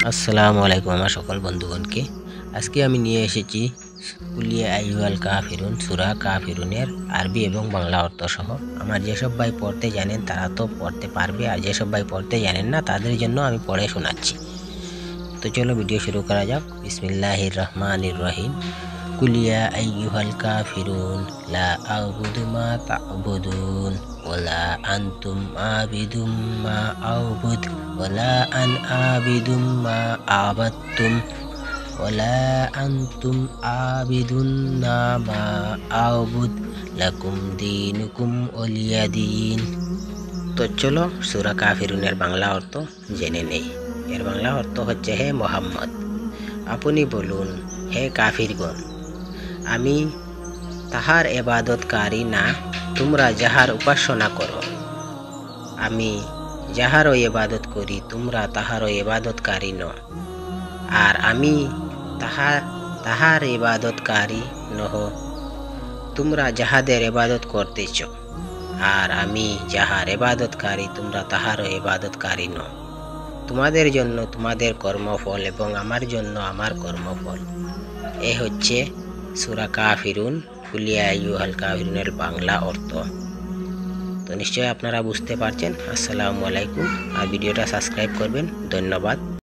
আসসালামু আলাইকুম আমার সকল বন্ধুগণকে। আজকে আমি নিয়ে এসেছি কুল ইয়া আইয়ুহাল কাফিরুন সূরা কাফিরুনের আরবি এবং বাংলা অর্থ সহ। আমার যেসব ভাই পড়তে জানেন তারা তো পড়তে পারবে, আর যেসব ভাই পড়তে জানেন না তাদের জন্য আমি পড়ে শোনাচ্ছি। তো চলো ভিডিও শুরু করা যাক। বিসমিল্লাহির রহমানির রহিম। কুল ইয়া আইয়ুহাল কাফিরুন লা আ'বুদু মা তা'বুদুন ওয়ালা আনতুম আবিদুম মা আ'বুদ ওয়ালা আন আবিদুম মা আবাদতুম ওয়ালা আনতুম আবিদুনা মা আ'বুদ লাকুম দীনুকুম ওয়ালিয়া দীন। তো চলো সূরা কাফিরুনের বাংলা অর্থ জেনে নেই। এর বাংলা অর্থ হচ্ছে, হে মুহাম্মদ আপনি বলুন, হে কাফিরগণ, আমি তাহার ইবাদতকারী না, তোমরা যাহার উপাসনা করো। আমি যাহারও ইবাদত করি, তোমরা তাহারও ইবাদতকারী ন। আর আমি তাহার ইবাদতকারী নহ, তোমরা যাহাদের ইবাদত করতেছ। আর আমি যাহার ইবাদতকারী, তোমরা তাহারও ইবাদতকারী ন। তোমাদের জন্য তোমাদের কর্মফল এবং আমার জন্য আমার কর্মফল। এ হচ্ছে সূরা কাফিরুন কুল ইয়া আইয়ুহাল কাফিরুনের বাংলা অর্থ। তো নিশ্চয়ই আপনারা বুঝতে পারছেন। আসসালামু আলাইকুম। আর ভিডিওটা সাবস্ক্রাইব করবেন। ধন্যবাদ।